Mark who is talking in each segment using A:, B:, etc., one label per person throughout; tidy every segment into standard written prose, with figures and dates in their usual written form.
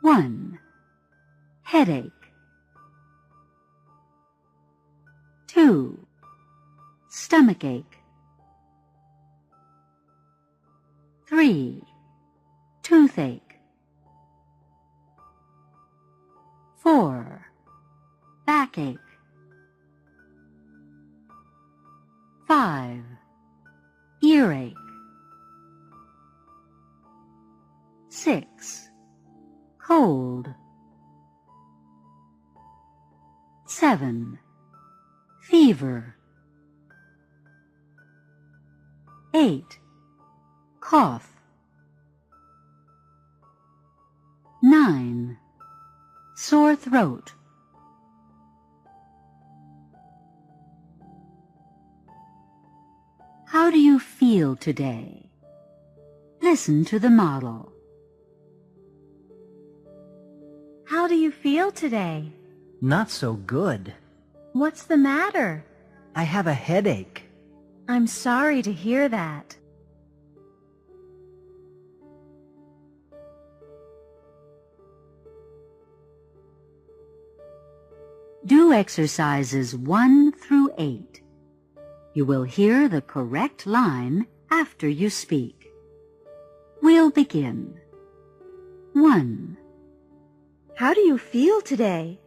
A: 1. Headache. 2. Stomachache. 3. Toothache. 4. Backache. 5. Earache. 6. Cold. 7. Fever. 8. Cough. 9. Sore throat. How do you feel today? Listen to the model.
B: How do you feel today?
C: Not so good.
B: What's the matter?
C: I have a headache.
B: I'm sorry to hear that.
A: Do exercises 1 through 8. You will hear the correct line after you speak. We'll begin. 1.
B: How do you feel today?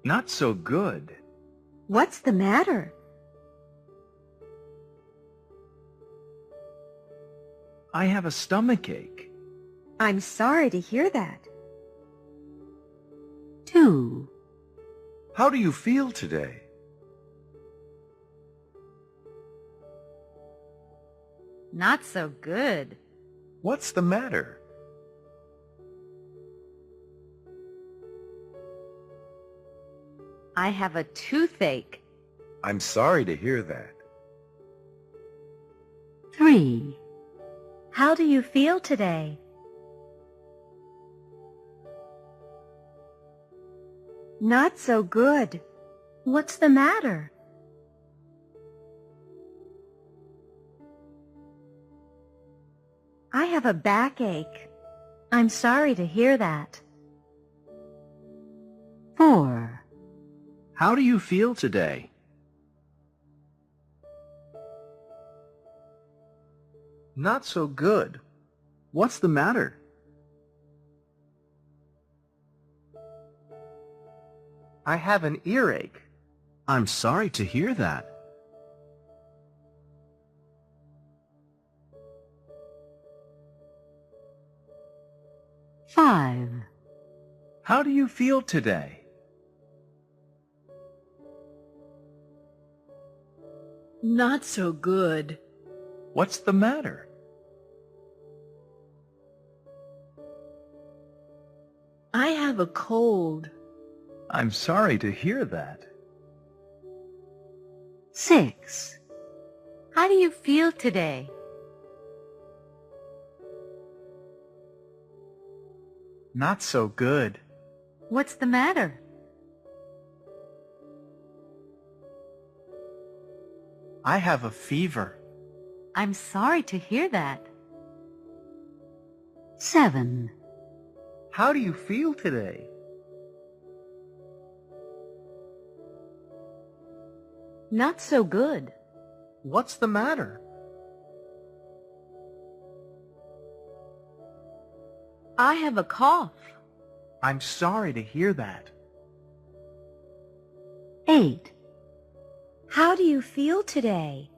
D: Not so good.
B: What's the matter?
D: I have a stomachache.
B: I'm sorry to hear that.
A: 2.
D: How do you feel today?
B: Not so good.
D: What's the matter?
B: I have a toothache.
D: I'm sorry to hear that.
A: 3.
B: How do you feel today? Not so good. What's the matter? I have a backache. I'm sorry to hear that.
A: 4.
D: How do you feel today? Not so good. What's the matter? I have an earache. I'm sorry to hear that.
A: 5.
D: How do you feel today?
E: Not so good.
D: What's the matter?
E: I have a cold.
D: I'm sorry to hear that.
A: 6.
B: How do you feel today?
D: Not so good.
B: What's the matter?
D: I have a fever.
B: I'm sorry to hear that.
A: 7.
D: How do you feel today?
B: Not so good.
D: What's the matter?
B: I have a cough.
D: I'm sorry to hear that.
A: 8.
B: How do you feel today?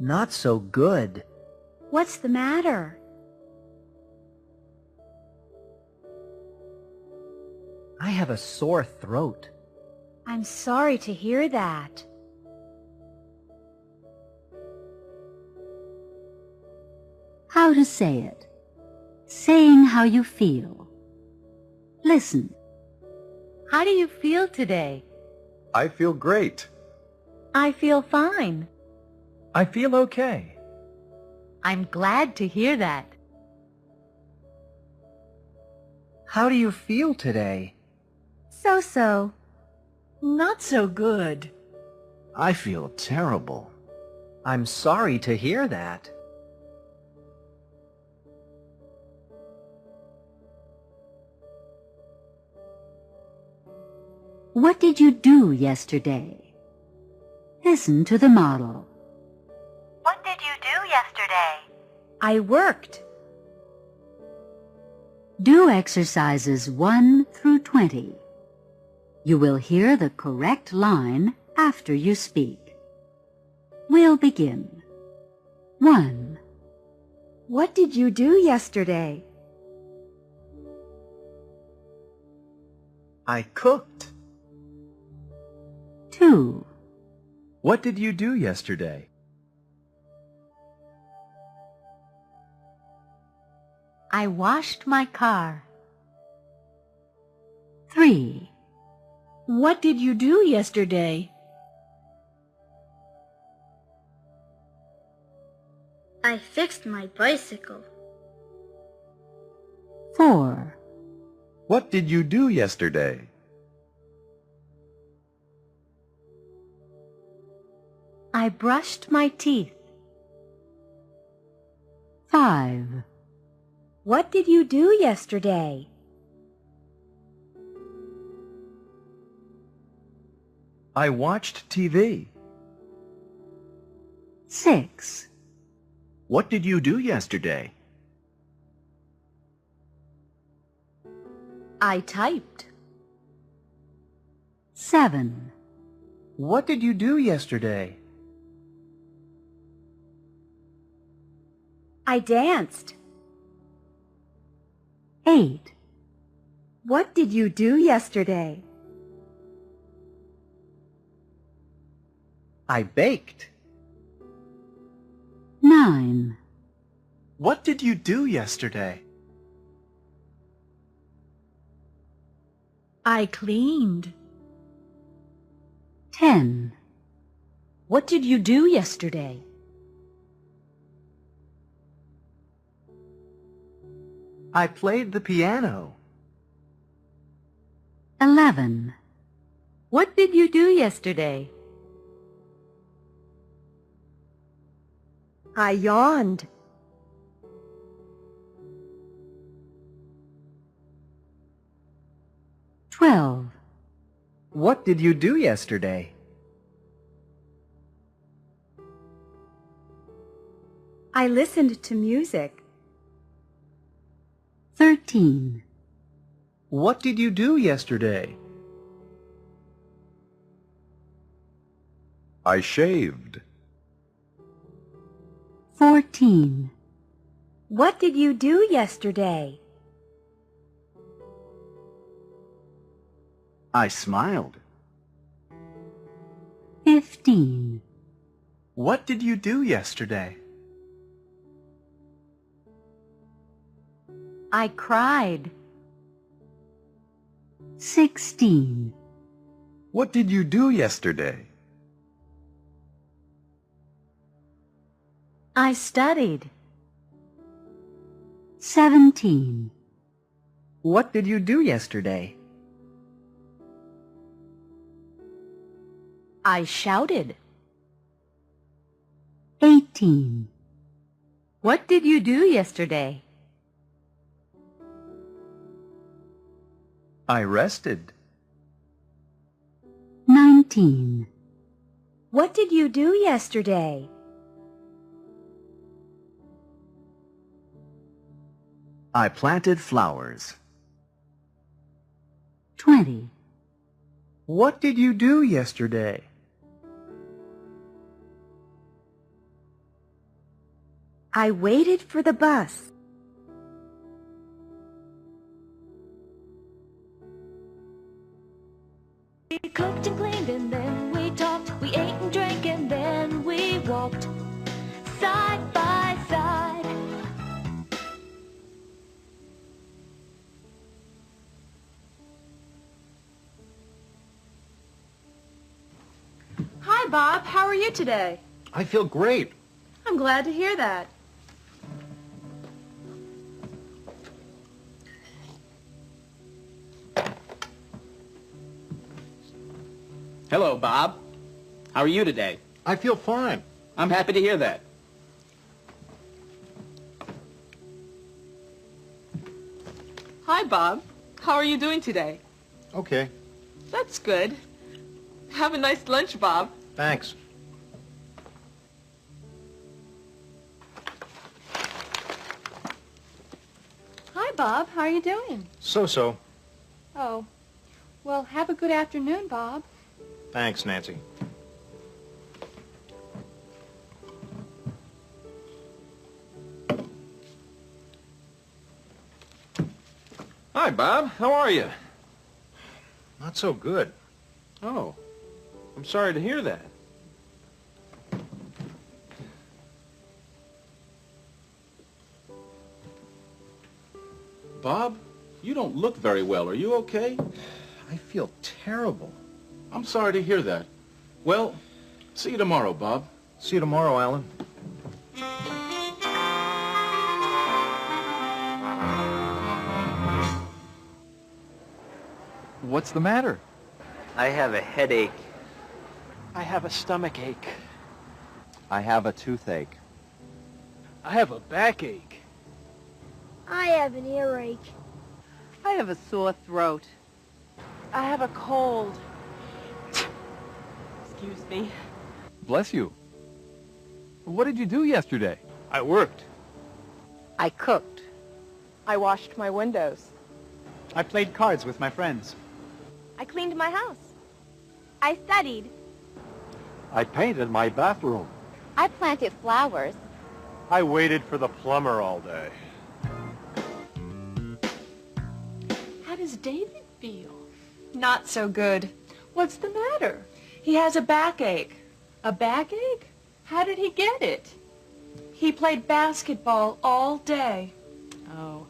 C: Not so good.
B: What's the matter?
C: I have a sore throat.
B: I'm sorry to hear that.
A: How to say it. Saying how you feel. Listen.
B: How do you feel today?
D: I feel great.
B: I feel fine.
D: I feel okay.
B: I'm glad to hear that.
C: How do you feel today?
B: So-so.
E: Not so good.
D: I feel terrible.
C: I'm sorry to hear that.
A: What did you do yesterday? Listen to the model.
B: What did you do yesterday? I worked.
A: Do exercises 1 through 20. You will hear the correct line after you speak. We'll begin. 1.
B: What did you do yesterday?
D: I cooked.
A: 2.
D: What did you do yesterday?
B: I washed my car.
A: 3.
E: What did you do yesterday?
F: I fixed my bicycle.
A: 4.
D: What did you do yesterday?
B: I brushed my teeth.
A: 5.
B: What did you do yesterday?
D: I watched TV.
A: 6.
D: What did you do yesterday?
B: I typed.
A: 7.
C: What did you do yesterday?
B: I danced.
A: 8.
B: What did you do yesterday?
C: I baked.
A: 9.
D: What did you do yesterday?
E: I cleaned.
A: 10.
E: What did you do yesterday?
C: I played the piano.
A: 11.
B: What did you do yesterday? I yawned.
A: 12.
C: What did you do yesterday?
B: I listened to music.
A: 13.
C: What did you do yesterday?
D: I shaved.
A: 14.
B: What did you do yesterday?
D: I smiled.
A: 15.
D: What did you do yesterday?
B: I cried.
A: 16.
D: What did you do yesterday?
B: I studied.
A: 17.
C: What did you do yesterday?
B: I shouted.
A: 18.
B: What did you do yesterday?
D: I rested.
A: 19.
B: What did you do yesterday?
D: I planted flowers.
A: 20.
C: What did you do yesterday?
B: I waited for the bus.
G: We cooked and cleaned and then we talked. We ate and drank and then we walked side by side.
H: Hi, Bob. How are you today?
D: I feel great.
H: I'm glad to hear that.
I: Hello, Bob. How are you today?
J: I feel fine.
I: I'm happy to hear that.
H: Hi, Bob. How are you doing today?
J: Okay,
H: That's good. Have a nice lunch, Bob.
J: thanks.
H: Hi, Bob. How are you doing?
J: So-so.
H: Oh. Well, have a good afternoon, Bob.
J: Thanks, Nancy.
I: Hi, Bob. How are you?
J: Not so good.
I: Oh, I'm sorry to hear that. Bob, you don't look very well. Are you okay?
J: I feel terrible.
I: I'm sorry to hear that. Well, see you tomorrow, Bob.
J: See you tomorrow, Alan.
K: What's the matter?
C: I have a headache.
K: I have a stomach ache.
C: I have a toothache.
K: I have a backache.
F: I have an earache.
E: I have a sore throat.
H: I have a cold. Excuse me.
K: Bless you. What did you do yesterday?
J: I worked.
E: I cooked.
H: I washed my windows.
C: I played cards with my friends.
B: I cleaned my house. I studied.
J: I painted my bathroom.
B: I planted flowers.
J: I waited for the plumber all day.
H: How does David feel? Not so good. What's the matter? He has a backache. A backache? How did he get it? He played basketball all day.
E: Oh,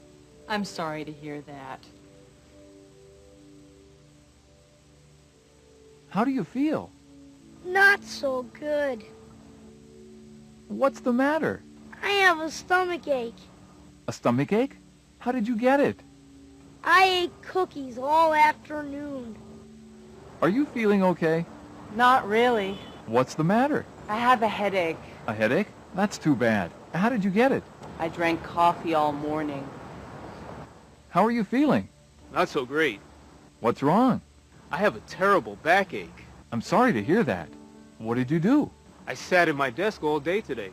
E: I'm sorry to hear that.
K: How do you feel?
F: Not so good.
K: What's the matter?
F: I have a stomach ache.
K: A stomach ache? How did you get it?
F: I ate cookies all afternoon.
K: Are you feeling okay?
H: Not really.
K: What's the matter?
H: I have a headache.
K: A headache? That's too bad. How did you get it?
H: I drank coffee all morning.
K: How are you feeling?
L: Not so great.
K: What's wrong?
L: I have a terrible backache.
K: I'm sorry to hear that. What did you do?
L: I sat at my desk all day today.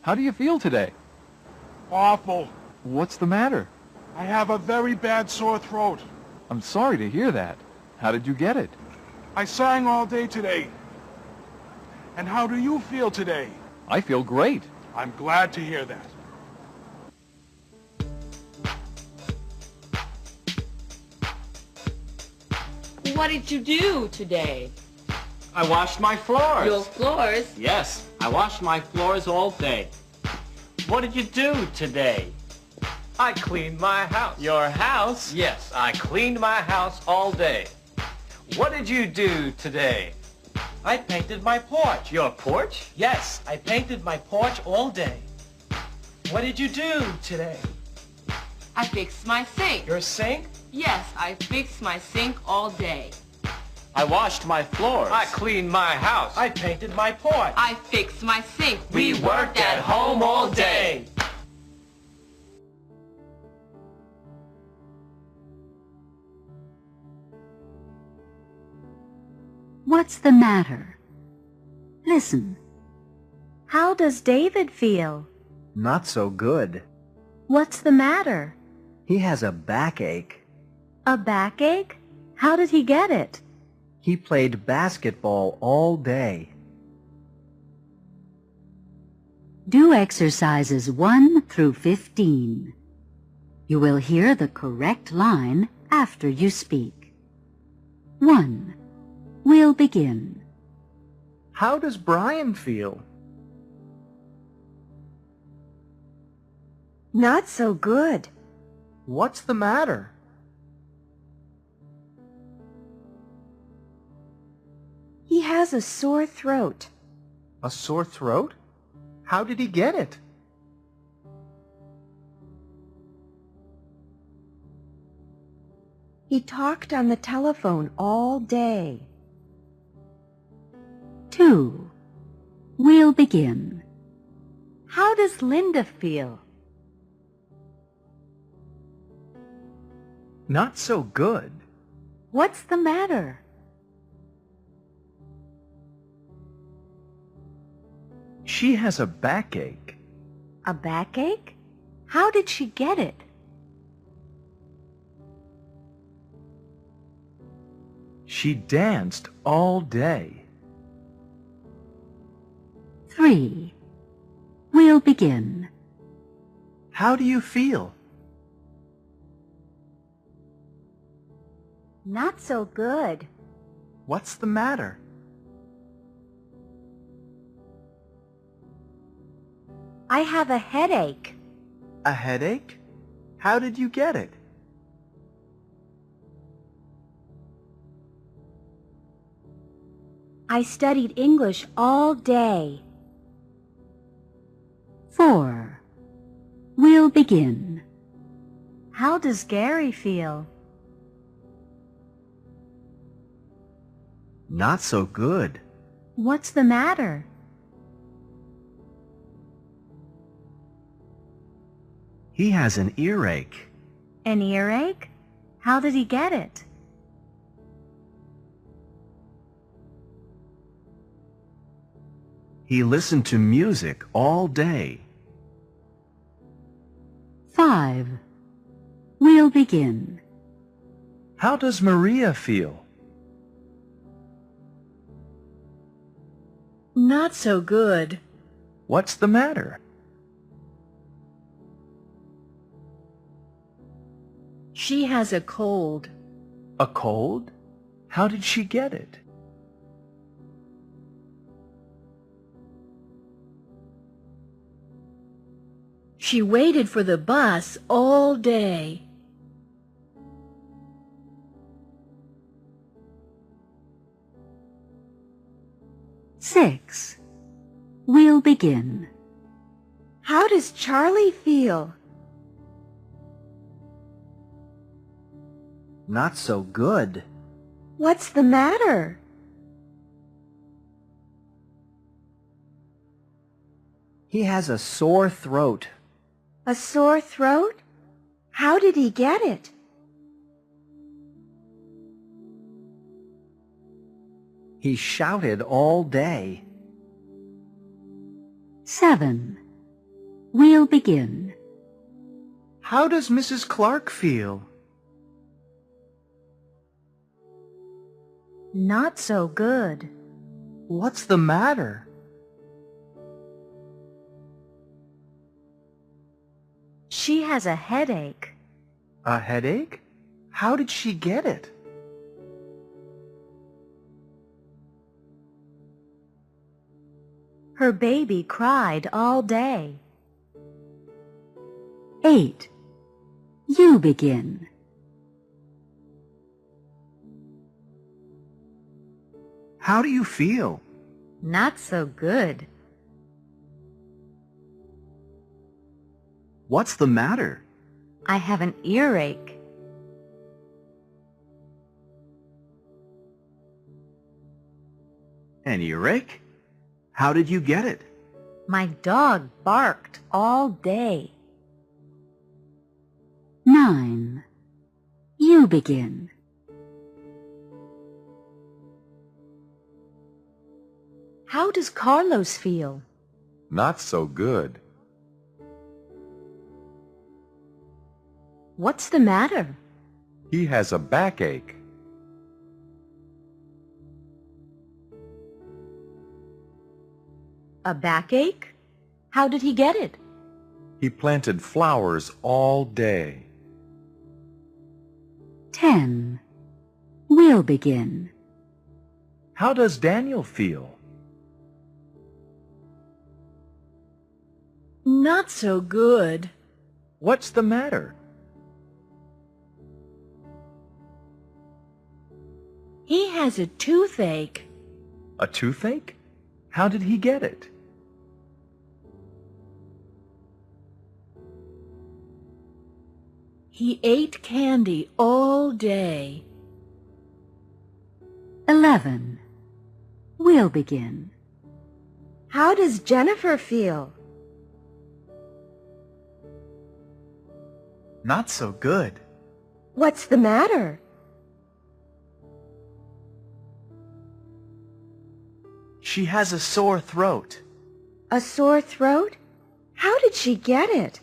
K: How do you feel today?
M: Awful.
K: What's the matter?
M: I have a very bad sore throat.
K: I'm sorry to hear that. How did you get it?
M: I sang all day today. And how do you feel today?
K: I feel great.
M: I'm glad to hear that.
E: What did you do today?
I: I washed my floors.
E: Your floors?
I: Yes, I washed my floors all day. What did you do today?
L: I cleaned my house.
I: Your house?
L: Yes, I cleaned my house all day.
I: What did you do today?
L: I painted my porch.
I: Your porch?
L: Yes, I painted my porch all day. What did you do today?
E: I fixed my sink.
L: Your sink?
E: Yes, I fixed my sink all day.
I: I washed my floors.
L: I cleaned my house. I painted my porch.
E: I fixed my sink.
I: We worked at home all day.
A: What's the matter? Listen.
N: How does David feel?
C: Not so good.
N: What's the matter?
C: He has a backache.
N: A backache? How did he get it?
C: He played basketball all day.
A: Do exercises 1 through 15. You will hear the correct line after you speak. 1. We'll begin.
C: How does Brian feel?
N: Not so good.
C: What's the matter?
N: He has a sore throat.
C: A sore throat? How did he get it?
N: He talked on the telephone all day.
A: 2. We'll begin.
N: How does Linda feel?
D: Not so good.
N: What's the matter?
D: She has a backache.
N: A backache? How did she get it?
D: She danced all day.
A: 3. We'll begin.
D: How do you feel?
N: Not so good.
D: What's the matter?
N: I have a headache.
D: A headache? How did you get it?
N: I studied English all day.
A: 4. We'll begin.
N: How does Gary feel?
D: Not so good.
N: What's the matter?
D: He has an earache.
N: An earache? How did he get it?
D: He listened to music all day.
A: 5. We'll begin.
D: How does Maria feel?
H: Not so good.
D: What's the matter?
H: She has a cold.
D: A cold? How did she get it?
H: She waited for the bus all day.
A: Six. We'll begin.
F: How does Charlie feel?
D: Not so good.
F: What's the matter?
C: He has a sore throat.
F: A sore throat? How did he get it?
C: He shouted all day.
A: 7. We'll begin.
D: How does Mrs. Clark feel?
N: Not so good.
D: What's the matter?
N: She has a headache.
D: A headache? How did she get it?
N: Her baby cried all day.
A: 8. You begin.
D: How do you feel?
N: Not so good.
D: What's the matter?
N: I have an earache.
D: An earache? How did you get it?
N: My dog barked all day.
A: 9. You begin.
N: How does Carlos feel?
K: Not so good.
N: What's the matter?
K: He has a backache.
H: A backache? How did he get it?
K: He planted flowers all day.
A: 10. We'll begin.
D: How does Daniel feel?
H: Not so good.
D: What's the matter?
H: He has a toothache.
D: A toothache? How did he get it?
H: He ate candy all day.
A: 11. We'll begin.
F: How does Jennifer feel?
C: Not so good.
F: What's the matter?
C: She has a sore throat.
F: A sore throat? How did she get it?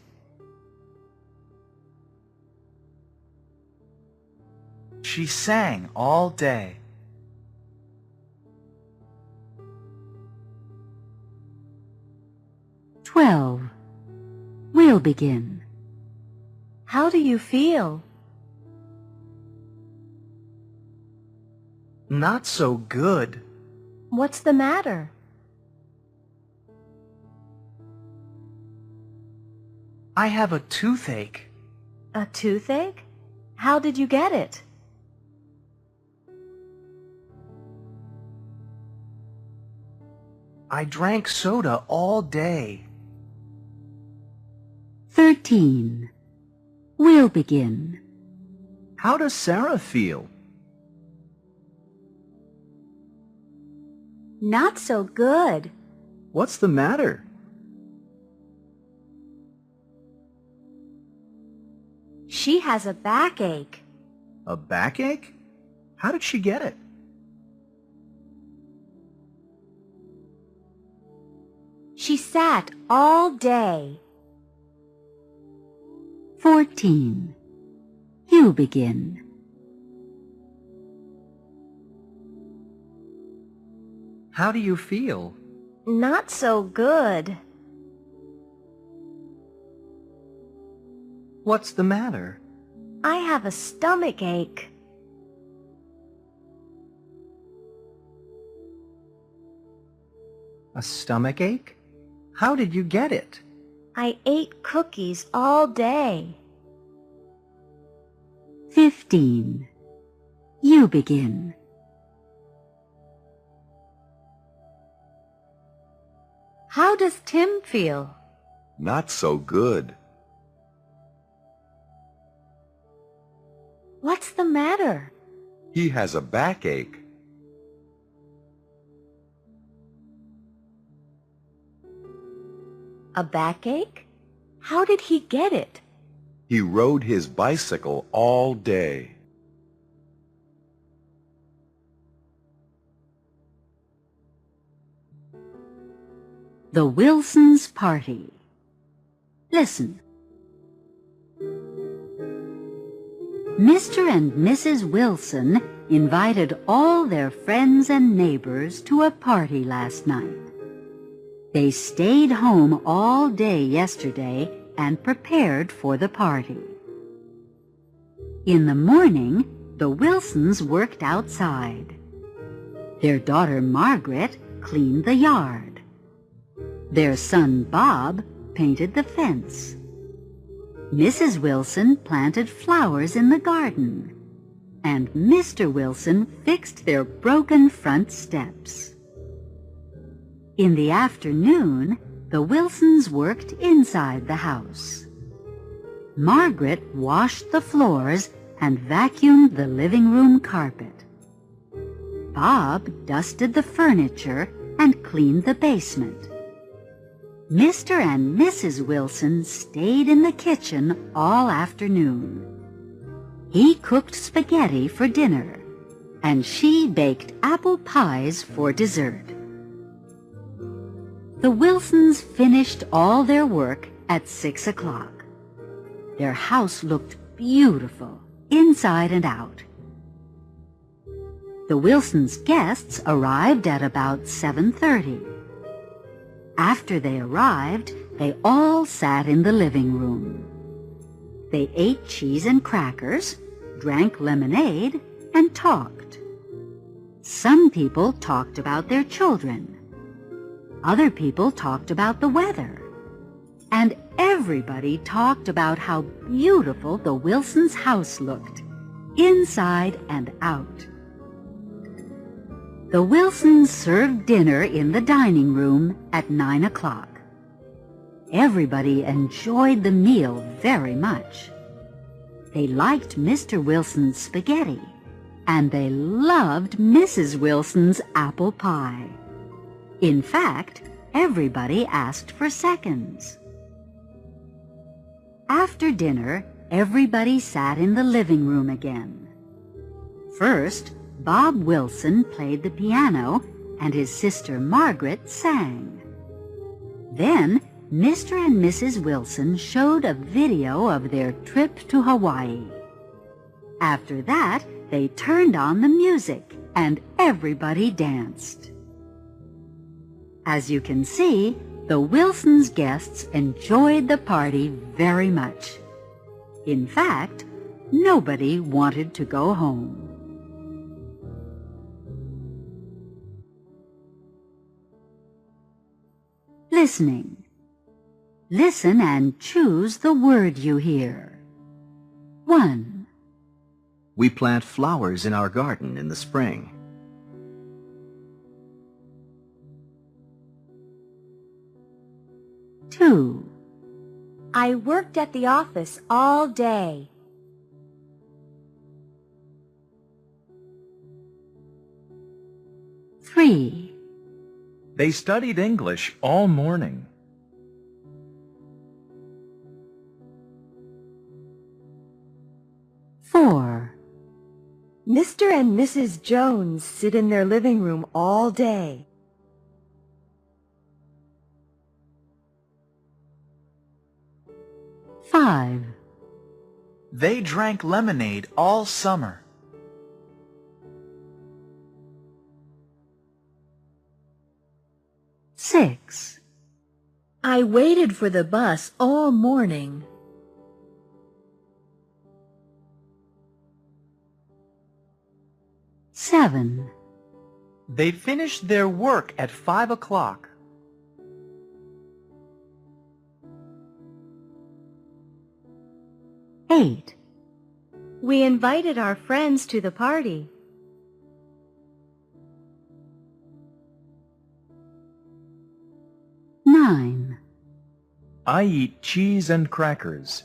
C: She sang all day.
A: We'll begin.
N: How do you feel?
C: Not so good.
N: What's the matter?
C: I have a toothache.
N: A toothache? How did you get it?
C: I drank soda all day.
A: 13. We'll begin.
D: How does Sarah feel?
N: Not so good.
D: What's the matter?
N: She has a backache.
D: A backache? How did she get it?
N: She sat all day.
A: 14. You begin.
C: How do you feel?
N: Not so good.
C: What's the matter?
N: I have a stomach ache.
C: A stomach ache? How did you get it?
N: I ate cookies all day.
A: 15. You begin.
N: How does Tim feel?
O: Not so good.
N: What's the matter?
O: He has a backache.
N: A backache? How did he get it?
O: He rode his bicycle all day.
A: The Wilsons' Party. Listen. Mr. and Mrs. Wilson invited all their friends and neighbors to a party last night. They stayed home all day yesterday and prepared for the party. In the morning, the Wilsons worked outside. Their daughter Margaret cleaned the yard. Their son Bob painted the fence. Mrs. Wilson planted flowers in the garden, and Mr. Wilson fixed their broken front steps. In the afternoon, the Wilsons worked inside the house. Margaret washed the floors and vacuumed the living room carpet. Bob dusted the furniture and cleaned the basement. Mr. and Mrs. Wilson stayed in the kitchen all afternoon. He cooked spaghetti for dinner, and she baked apple pies for dessert. The Wilsons finished all their work at 6 o'clock. Their house looked beautiful, inside and out. The Wilsons' guests arrived at about 7:30. After they arrived, they all sat in the living room. They ate cheese and crackers, drank lemonade, and talked. Some people talked about their children. Other people talked about the weather. And everybody talked about how beautiful the Wilsons' house looked, inside and out. The Wilsons served dinner in the dining room at 9 o'clock. Everybody enjoyed the meal very much. They liked Mr. Wilson's spaghetti, and they loved Mrs. Wilson's apple pie. In fact, everybody asked for seconds. After dinner, everybody sat in the living room again. First, Bob Wilson played the piano and his sister Margaret sang. Then, Mr. and Mrs. Wilson showed a video of their trip to Hawaii. After that, they turned on the music and everybody danced. As you can see, the Wilsons' guests enjoyed the party very much. In fact, nobody wanted to go home. Listening. Listen and choose the word you hear. 1.
D: We plant flowers in our garden in the spring.
A: 2.
N: I worked at the office all day.
A: 3.
K: They studied English all morning.
A: 4.
N: Mr. and Mrs. Jones sit in their living room all day.
A: 5.
P: They drank lemonade all summer.
A: 6.
N: I waited for the bus all morning.
A: 7.
C: They finished their work at 5 o'clock.
A: 8.
N: We invited our friends to the party.
A: 9.
K: I eat cheese and crackers.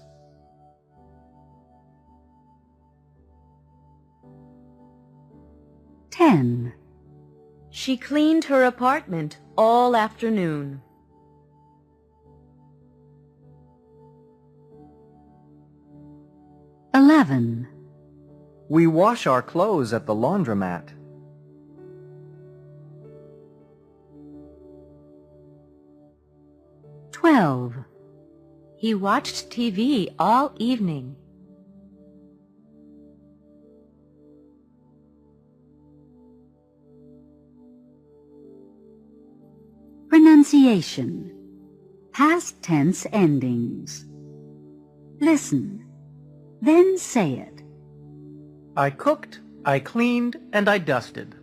A: 10.
N: She cleaned her apartment all afternoon.
A: 11.
C: We wash our clothes at the laundromat.
A: 12.
N: He watched TV all evening.
A: 13. Pronunciation. Past tense endings. Listen. Then say it.
C: I cooked, I cleaned, and I dusted.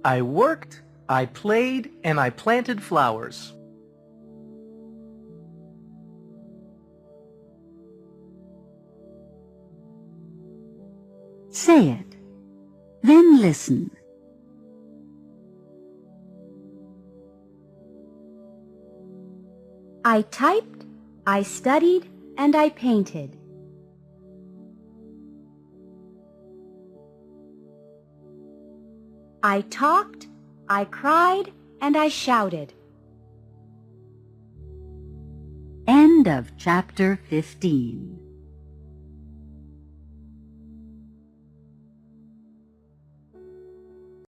C: I worked, I played, and I planted flowers.
A: Say it. Then listen.
N: I typed, I studied, and I painted. I talked, I cried, and I shouted.
A: End of chapter 15.